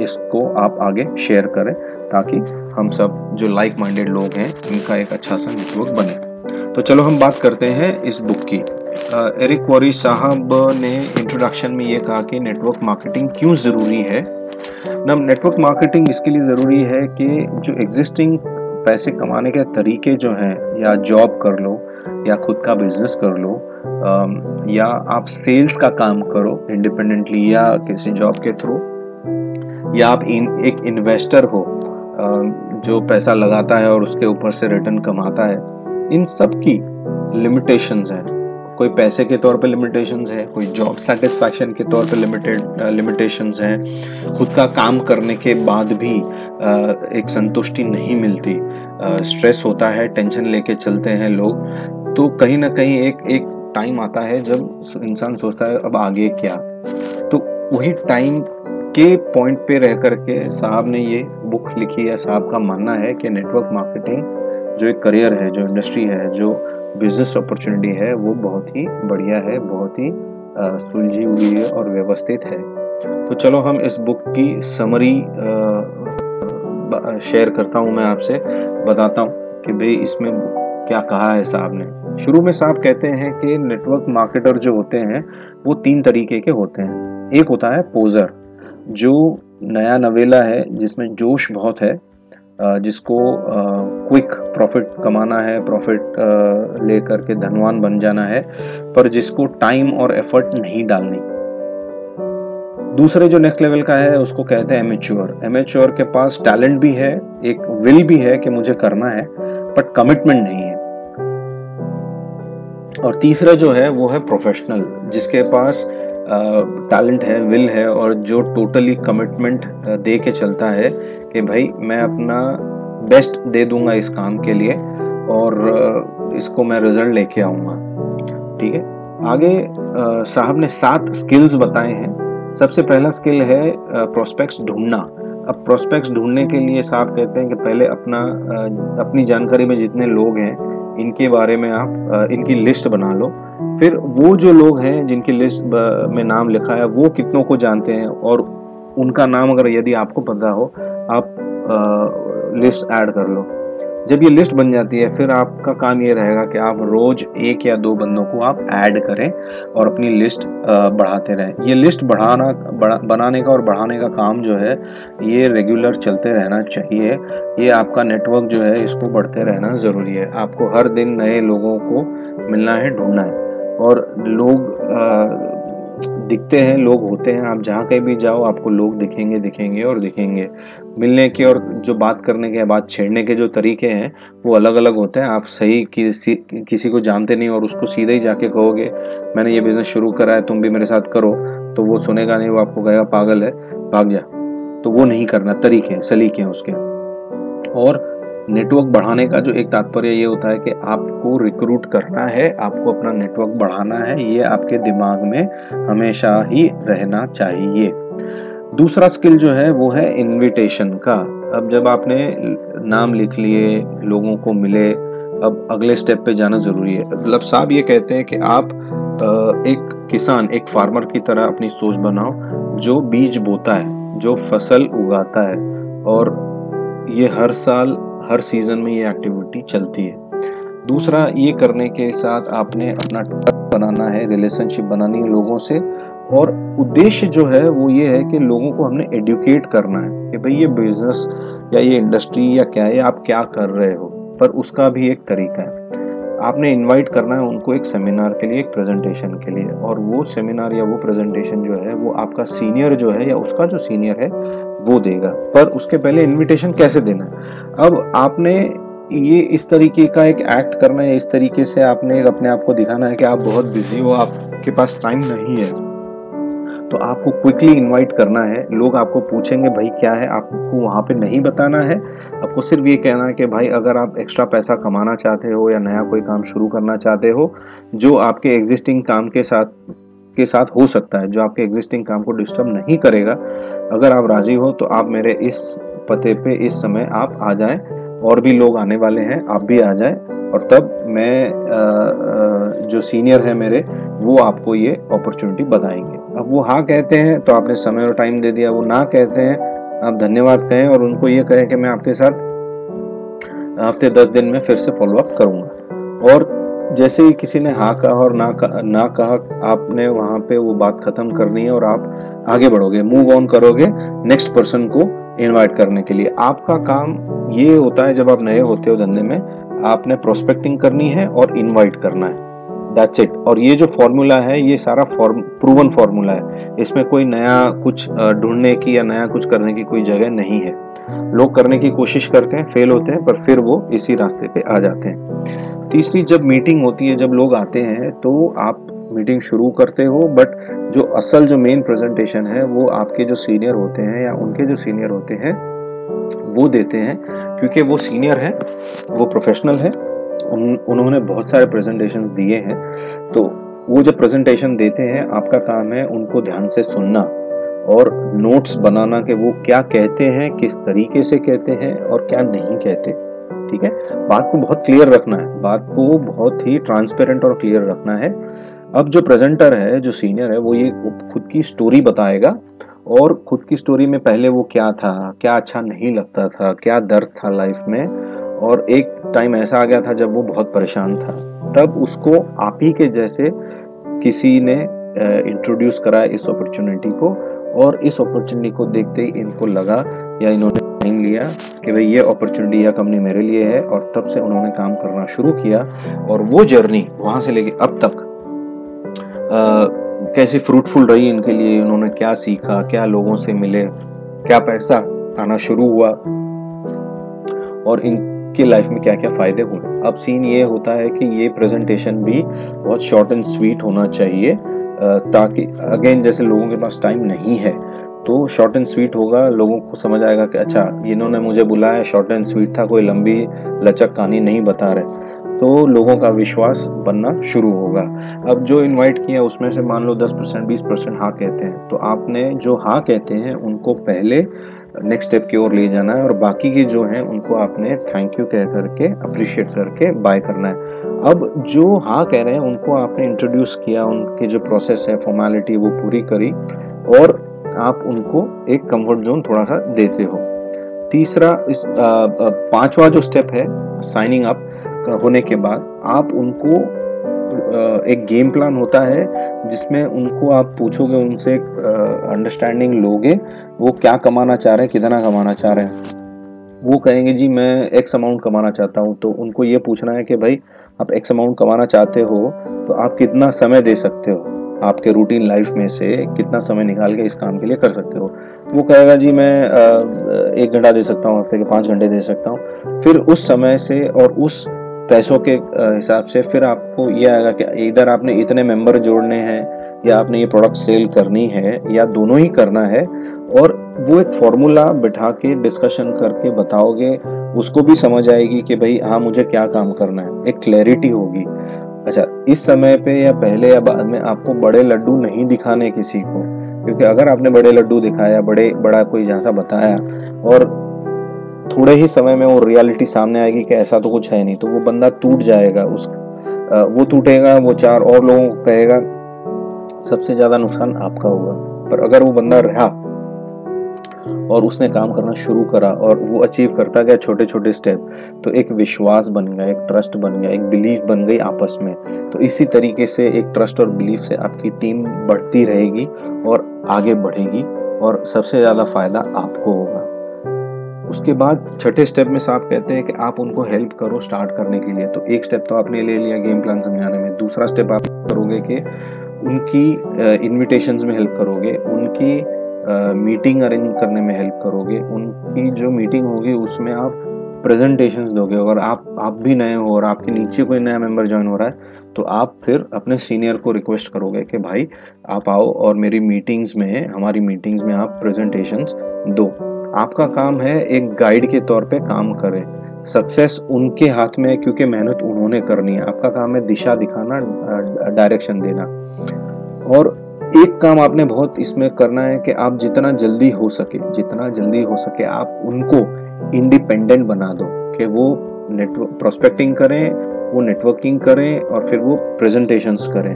इसको आप आगे शेयर करें ताकि हम सब जो लाइक माइंडेड लोग हैं इनका एक अच्छा सा नेटवर्क बने। तो चलो हम बात करते हैं इस बुक की। एरिक वॉरी साहब ने इंट्रोडक्शन में ये कहा कि नेटवर्क मार्केटिंग क्यों ज़रूरी है। ना, नेटवर्क मार्केटिंग इसके लिए ज़रूरी है कि जो एग्जिस्टिंग पैसे कमाने के तरीके जो हैं, या जॉब कर लो या खुद का बिजनेस कर लो, या आप सेल्स का काम करो इंडिपेंडेंटली या किसी जॉब के थ्रू, या आप एक इन्वेस्टर हो जो पैसा लगाता है और उसके ऊपर से रिटर्न कमाता है, इन सब की लिमिटेशंस हैं। कोई पैसे के तौर पे लिमिटेशंस है, कोई जॉब सेटिस्फैक्शन के तौर पे लिमिटेशंस हैं, खुद का काम करने के बाद भी एक संतुष्टि नहीं मिलती, स्ट्रेस होता है, टेंशन लेके चलते हैं लोग। तो कहीं ना कहीं एक टाइम आता है जब इंसान सोचता है अब आगे क्या। तो वही टाइम के पॉइंट पे रह करके साहब ने ये बुक लिखी है। साहब का मानना है कि नेटवर्क मार्केटिंग जो एक करियर है, जो इंडस्ट्री है, जो बिजनेस अपॉर्चुनिटी है, वो बहुत ही बढ़िया है, बहुत ही सुलझी हुई है और व्यवस्थित है। तो चलो हम इस बुक की समरी शेयर करता हूँ, मैं आपसे बताता हूँ कि भाई इसमें क्या कहा है साहब ने। शुरू में साहब कहते हैं कि नेटवर्क मार्केटर जो होते हैं वो 3 तरीके के होते हैं। एक होता है पोजर, जो नया नवेला है, जिसमें जोश बहुत है, जिसको क्विक प्रॉफिट कमाना है, प्रॉफिट लेकर के धनवान बन जाना है, पर जिसको टाइम और एफर्ट नहीं डालनी। दूसरे जो नेक्स्ट लेवल का है उसको कहते हैं एमेच्योर। एमेच्योर के पास टैलेंट भी है, एक विल भी है कि मुझे करना है, बट कमिटमेंट नहीं है। और तीसरा जो है वो है प्रोफेशनल, जिसके पास टैलेंट है, विल है, और जो टोटली कमिटमेंट दे के चलता है कि भाई मैं अपना बेस्ट दे दूंगा इस काम के लिए और इसको मैं रिजल्ट लेके आऊंगा। ठीक है, आगे साहब ने 7 स्किल्स बताए हैं। सबसे पहला स्किल है प्रोस्पेक्ट्स ढूंढना। अब प्रोस्पेक्ट्स ढूंढने के लिए साहब कहते हैं कि पहले अपनी जानकारी में जितने लोग हैं इनके बारे में आप इनकी लिस्ट बना लो। फिर वो जो लोग हैं जिनकी लिस्ट में नाम लिखा है वो कितनों को जानते हैं, और उनका नाम अगर यदि आपको पता हो आप लिस्ट ऐड कर लो। जब ये लिस्ट बन जाती है फिर आपका काम ये रहेगा कि आप रोज 1 या 2 बंदों को आप ऐड करें और अपनी लिस्ट बढ़ाते रहें। ये लिस्ट बनाने का और बढ़ाने का काम जो है ये रेगुलर चलते रहना चाहिए। ये आपका नेटवर्क जो है इसको बढ़ते रहना ज़रूरी है। आपको हर दिन नए लोगों को मिलना है, ढूंढना है। और लोग दिखते हैं, लोग होते हैं, आप जहाँ कहीं भी जाओ आपको लोग दिखेंगे और दिखेंगे। मिलने के और जो बात करने के, बात छेड़ने के जो तरीके हैं वो अलग अलग होते हैं। आप सही किसी को जानते नहीं और उसको सीधे ही जाके कहोगे मैंने ये बिजनेस शुरू करा है, तुम भी मेरे साथ करो, तो वो सुनेगा नहीं, वो आपको कहेगा पागल है, भाग जा। तो वो नहीं करना, तरीके हैं, सलीके हैं उसके। और नेटवर्क बढ़ाने का जो एक तात्पर्य ये होता है कि आपको रिक्रूट करना है, आपको अपना नेटवर्क बढ़ाना है, ये आपके दिमाग में हमेशा ही रहना चाहिए। दूसरा स्किल जो है वो है इनविटेशन का। अब जब आपने नाम लिख लिए, लोगों को मिले, अब अगले स्टेप पे जाना जरूरी है। मतलब साहब ये कहते हैं कि आप एक किसान, एक फार्मर की तरह अपनी सोच बनाओ, जो बीज बोता है, जो फसल उगाता है, और ये हर साल हर सीजन में ये एक्टिविटी चलती है। दूसरा, ये करने के साथ आपने अपना ट्रस्ट बनाना है, रिलेशनशिप बनानी है लोगों से, और उद्देश्य जो है वो ये है कि लोगों को हमने एडुकेट करना है कि भाई ये बिजनेस या ये इंडस्ट्री या क्या है, आप क्या कर रहे हो, पर उसका भी एक तरीका है। आपने इनवाइट करना है उनको एक सेमिनार के लिए, एक प्रेजेंटेशन के लिए, और वो सेमिनार या वो प्रेजेंटेशन जो है वो आपका सीनियर जो है या उसका जो सीनियर है वो देगा। पर उसके पहले इनविटेशन कैसे देना है, अब आपने ये इस तरीके का एक एक्ट करना है, इस तरीके से आपने अपने आप को दिखाना है कि आप बहुत बिजी हो, आपके पास टाइम नहीं है, तो आपको क्विकली इनवाइट करना है। लोग आपको पूछेंगे भाई क्या है, आपको वहाँ पे नहीं बताना है, आपको सिर्फ ये कहना है कि भाई अगर आप एक्स्ट्रा पैसा कमाना चाहते हो या नया कोई काम शुरू करना चाहते हो जो आपके एग्जिस्टिंग काम के साथ हो सकता है, जो आपके एग्जिस्टिंग काम को डिस्टर्ब नहीं करेगा, अगर आप राजी हो तो आप मेरे इस पते पे इस समय आप आ जाएं, और भी लोग आने वाले हैं, आप भी आ जाएं, और तब मैं जो सीनियर है मेरे वो आपको ये अपॉर्चुनिटी बताएंगे। अब वो हाँ कहते हैं तो आपने समय और टाइम दे दिया, वो ना कहते हैं आप धन्यवाद कहें और उनको ये कहें कि मैं आपके साथ हफ्ते 10 दिन में फिर से फॉलो अप करूंगा। और जैसे ही किसी ने हाँ कहा और ना कहा, आपने वहां पे वो बात खत्म करनी है और आप आगे बढ़ोगे, मूव ऑन करोगे नेक्स्ट पर्सन को इनवाइट करने के लिए। आपका काम ये होता है, जब आप नए होते हो धंधे में, आपने प्रोस्पेक्टिंग करनी है और इनवाइट करना है, दैट्स इट। और ये जो फॉर्मूला है ये सारा प्रूवन फॉर्मूला है, इसमें कोई नया कुछ ढूंढने की या नया कुछ करने की कोई जगह नहीं है। लोग करने की कोशिश करते हैं, फेल होते हैं, पर फिर वो इसी रास्ते पे आ जाते हैं। तीसरी, जब मीटिंग होती है, जब लोग आते हैं तो आप मीटिंग शुरू करते हो, बट जो मेन प्रेजेंटेशन है वो आपके जो सीनियर होते हैं या उनके जो सीनियर होते हैं वो देते हैं, क्योंकि वो सीनियर है, वो प्रोफेशनल है, उन्होंने बहुत सारे प्रेजेंटेशन दिए हैं। तो वो जब प्रेजेंटेशन देते हैं, आपका काम है उनको ध्यान से सुनना और नोट्स बनाना कि वो क्या कहते हैं, किस तरीके से कहते हैं और क्या नहीं कहते। ठीक है, बात को बहुत क्लियर रखना है, बात को बहुत ही ट्रांसपेरेंट और क्लियर रखना है। अब जो प्रेजेंटर है, जो सीनियर है, वो ये खुद की स्टोरी बताएगा और खुद की स्टोरी में पहले वो क्या था, क्या अच्छा नहीं लगता था, क्या दर्द था लाइफ में, और एक टाइम ऐसा आ गया था जब वो बहुत परेशान था, तब उसको आप ही के जैसे किसी ने इंट्रोड्यूस करा इस अपॉर्चुनिटी को। और इस अपॉर्चुनिटी को देखते ही इनको लगा या इन्होंने टाइम लिया कि भाई ये अपॉर्चुनिटी या कंपनी मेरे लिए है, और तब से उन्होंने काम करना शुरू किया। और वो जर्नी वहां से लेके अब तक कैसे फ्रूटफुल रही इनके लिए, उन्होंने क्या सीखा, क्या लोगों से मिले, क्या पैसा आना शुरू हुआ और इनकी लाइफ में क्या क्या फायदे हुए। अब सीन ये होता है कि ये प्रेजेंटेशन भी बहुत शॉर्ट एंड स्वीट होना चाहिए, ताकि अगेन जैसे लोगों के पास टाइम नहीं है तो शॉर्ट एंड स्वीट होगा, लोगों को समझ आएगा कि अच्छा इन्होंने मुझे बुलाया, शॉर्ट एंड स्वीट था, कोई लंबी लचक कहानी नहीं बता रहे, तो लोगों का विश्वास बनना शुरू होगा। अब जो इनवाइट किया उसमें से मान लो 10% 20% हाँ कहते हैं, तो आपने जो हाँ कहते हैं उनको पहले नेक्स्ट स्टेप की ओर ले जाना है, और बाकी के जो हैं उनको आपने थैंक यू कह करके, अप्रिशिएट करके बाय करना है। अब जो हाँ कह रहे हैं उनको आपने इंट्रोड्यूस किया, उनके जो प्रोसेस है, फॉर्मेलिटी वो पूरी करी, और आप उनको एक कंफर्ट जोन थोड़ा सा देते हो। तीसरा, पांचवा जो स्टेप है साइनिंग अप होने के बाद, आप उनको एक गेम प्लान होता है जिसमें उनको आप पूछोगे, उनसे अंडरस्टैंडिंग लोगे वो क्या कमाना चाह रहे हैं, कितना कमाना चाह रहे हैं। वो कहेंगे जी मैं एक्स अमाउंट कमाना चाहता हूँ, तो उनको ये पूछना है कि भाई आप एक्स अमाउंट कमाना चाहते हो तो आप कितना समय दे सकते हो, आपके रूटीन लाइफ में से कितना समय निकाल के इस काम के लिए कर सकते हो। वो कहेगा जी मैं 1 घंटा दे सकता हूँ, हफ्ते के 5 घंटे दे सकता हूँ। फिर उस समय से और उस पैसों के हिसाब से फिर आपको ये आएगा कि इधर आपने इतने मेंबर जोड़ने हैं, या आपने ये प्रोडक्ट सेल करनी है, या दोनों ही करना है। और वो एक फॉर्मूला बिठा के डिस्कशन करके बताओगे, उसको भी समझ आएगी कि भाई हाँ मुझे क्या काम करना है, एक क्लैरिटी होगी। अच्छा, इस समय पे या पहले या बाद में आपको बड़े लड्डू नहीं दिखाने किसी को, क्योंकि अगर आपने बड़े लड्डू दिखाया, बड़ा कोई जैसा बताया, और थोड़े ही समय में वो रियलिटी सामने आएगी कि ऐसा तो कुछ है नहीं, तो वो बंदा टूट जाएगा, वो टूटेगा, वो 4 और लोगों को कहेगा, सबसे ज्यादा नुकसान आपका होगा। पर अगर वो बंदा रहा और उसने काम करना शुरू करा और वो अचीव करता गया छोटे छोटे स्टेप, तो एक विश्वास बन गया, एक ट्रस्ट बन गया, एक बिलीफ बन गई आपस में। तो इसी तरीके से एक ट्रस्ट और बिलीफ से आपकी टीम बढ़ती रहेगी और आगे बढ़ेगी, और सबसे ज्यादा फायदा आपको होगा। उसके बाद छठे स्टेप में साहब कहते हैं कि आप उनको हेल्प करो स्टार्ट करने के लिए। तो एक स्टेप तो आपने ले लिया गेम प्लान समझाने में, दूसरा स्टेप आप करोगे कि उनकी इन्विटेशंस में हेल्प करोगे, उनकी मीटिंग अरेंज करने में हेल्प करोगे, उनकी जो मीटिंग होगी उसमें आप प्रेजेंटेशंस दोगे। अगर आप भी नए हो और आपके नीचे कोई नया मेंबर ज्वाइन हो रहा है, तो आप फिर अपने सीनियर को रिक्वेस्ट करोगे कि भाई आप आओ और मेरी मीटिंग्स में, हमारी मीटिंग्स में आप प्रेजेंटेशंस दो। आपका काम है एक गाइड के तौर पे काम करें, सक्सेस उनके हाथ में है क्योंकि मेहनत उन्होंने करनी है। आपका काम है दिशा दिखाना, डायरेक्शन देना। और एक काम आपने बहुत इसमें करना है कि आप जितना जल्दी हो सके आप उनको इंडिपेंडेंट बना दो, कि वो प्रोस्पेक्टिंग करें, वो नेटवर्किंग करें और फिर वो प्रेजेंटेशंस करें।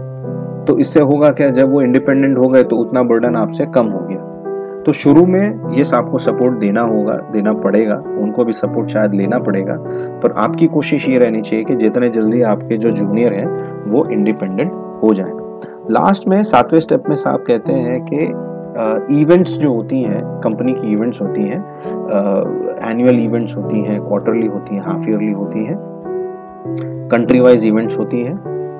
तो इससे होगा क्या, जब वो इंडिपेंडेंट हो गए तो उतना बर्डन आपसे कम हो गया। तो शुरू में ये आपको सपोर्ट देना होगा, देना पड़ेगा, उनको भी सपोर्ट शायद लेना पड़ेगा, पर आपकी कोशिश ये रहनी चाहिए कि जितने जल्दी आपके जो जूनियर हैं वो इंडिपेंडेंट हो जाएं। लास्ट में 7वें स्टेप में साहब कहते हैं कि इवेंट्स जो होती हैं, कंपनी की इवेंट्स होती हैं, एनुअल इवेंट्स होती हैं, क्वार्टरली होती हैं, हाफ ईयरली होती हैं, कंट्री वाइज इवेंट्स होती हैं,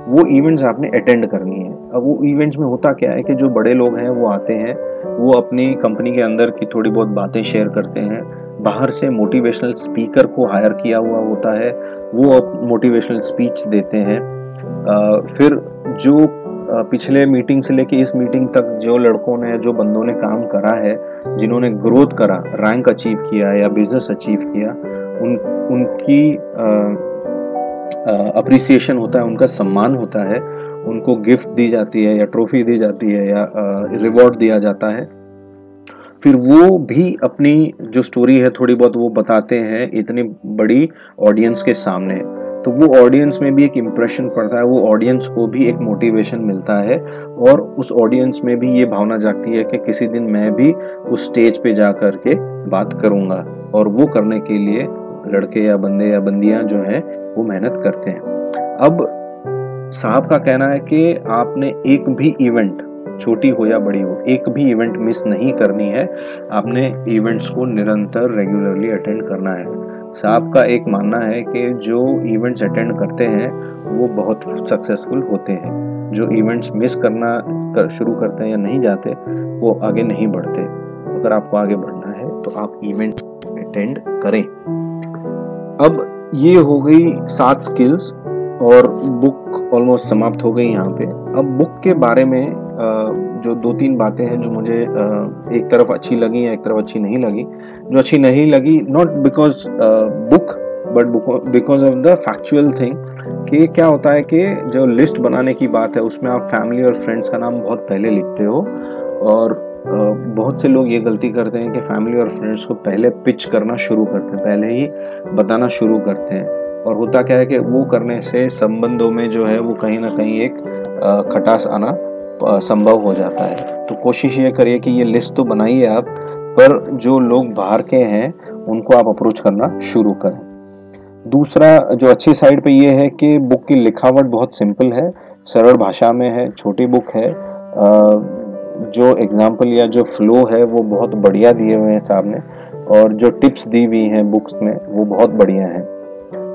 वो इवेंट्स आपने अटेंड करनी है। अब वो इवेंट्स में होता क्या है कि जो बड़े लोग हैं वो आते हैं, वो अपनी कंपनी के अंदर की थोड़ी बहुत बातें शेयर करते हैं, बाहर से मोटिवेशनल स्पीकर को हायर किया हुआ होता है, वो मोटिवेशनल स्पीच देते हैं। फिर जो पिछले मीटिंग से लेके इस मीटिंग तक जो लड़कों ने, जो बंदों ने काम करा है, जिन्होंने ग्रोथ करा, रैंक अचीव किया या बिजनेस अचीव किया, उनकी अप्रिसिएशन होता है, उनका सम्मान होता है, उनको गिफ्ट दी जाती है या ट्रॉफी दी जाती है या रिवॉर्ड दिया जाता है। फिर वो भी अपनी जो स्टोरी है थोड़ी बहुत वो बताते हैं इतनी बड़ी ऑडियंस के सामने, तो वो ऑडियंस में भी एक इम्प्रेशन पड़ता है, वो ऑडियंस को भी एक मोटिवेशन मिलता है, और उस ऑडियंस में भी ये भावना जागती है कि किसी दिन मैं भी उस स्टेज पे जा कर के बात करूंगा, और वो करने के लिए लड़के या बंदे या बंदियां जो हैं वो मेहनत करते हैं। अब साहब का कहना है कि आपने एक भी इवेंट, छोटी हो या बड़ी हो, एक भी इवेंट मिस नहीं करनी है, आपने इवेंट्स को निरंतर रेगुलरली अटेंड करना है। साहब का एक मानना है कि जो इवेंट्स अटेंड करते हैं वो बहुत सक्सेसफुल होते हैं, जो इवेंट्स मिस करना शुरू करते हैं या नहीं जाते वो आगे नहीं बढ़ते। अगर आपको आगे बढ़ना है तो आप इवेंट्स अटेंड करें। अब ये हो गई 7 स्किल्स और बुक ऑलमोस्ट समाप्त हो गई यहाँ पे। अब बुक के बारे में जो 2-3 बातें हैं जो मुझे एक तरफ अच्छी लगी या एक तरफ अच्छी नहीं लगी। जो अच्छी नहीं लगी, not because book but because of the factual thing, कि क्या होता है कि जो लिस्ट बनाने की बात है उसमें आप फैमिली और फ्रेंड्स का नाम बहुत पहले लिखते हो, और बहुत से लोग ये गलती करते हैं कि फैमिली और फ्रेंड्स को पहले पिच करना शुरू करते हैं, पहले ही बताना शुरू करते हैं, और होता क्या है कि वो करने से संबंधों में जो है वो कहीं ना कहीं एक खटास आना संभव हो जाता है। तो कोशिश ये करिए कि ये लिस्ट तो बनाइए आप, पर जो लोग बाहर के हैं उनको आप अप्रोच करना शुरू करें। दूसरा जो अच्छी साइड पे ये है कि बुक की लिखावट बहुत सिंपल है, सरल भाषा में है, छोटी बुक है, जो एग्जाम्पल या जो फ्लो है वो बहुत बढ़िया दिए हुए हैं सामने, और जो टिप्स दी हुई हैं बुक्स में वो बहुत बढ़िया हैं।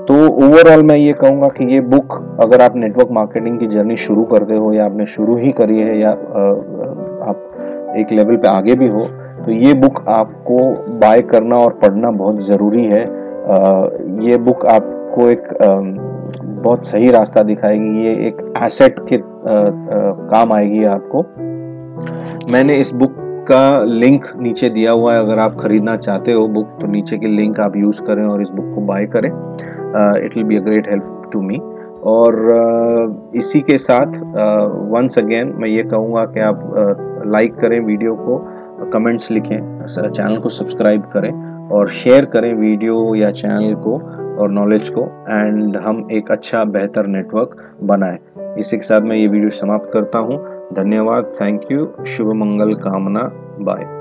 तो ओवरऑल मैं ये कहूँगा कि ये बुक, अगर आप नेटवर्क मार्केटिंग की जर्नी शुरू करते हो या आपने शुरू ही करी है या आप एक लेवल पे आगे भी हो, तो ये बुक आपको बाय करना और पढ़ना बहुत ज़रूरी है। ये बुक आपको एक बहुत सही रास्ता दिखाएगी, ये एक एसेट के काम आएगी आपको। मैंने इस बुक का लिंक नीचे दिया हुआ है, अगर आप खरीदना चाहते हो बुक तो नीचे की लिंक आप यूज़ करें और इस बुक को बाय करें। It will be a great help to me. और इसी के साथ वंस अगेन मैं ये कहूँगा कि आप लाइक करें वीडियो को, कमेंट्स लिखें, चैनल को सब्सक्राइब करें और शेयर करें वीडियो या चैनल को और नॉलेज को, एंड हम एक अच्छा बेहतर नेटवर्क बनाएं। इसी के साथ मैं ये वीडियो समाप्त करता हूँ। धन्यवाद, थैंक यू, शुभ मंगल कामना, बाय।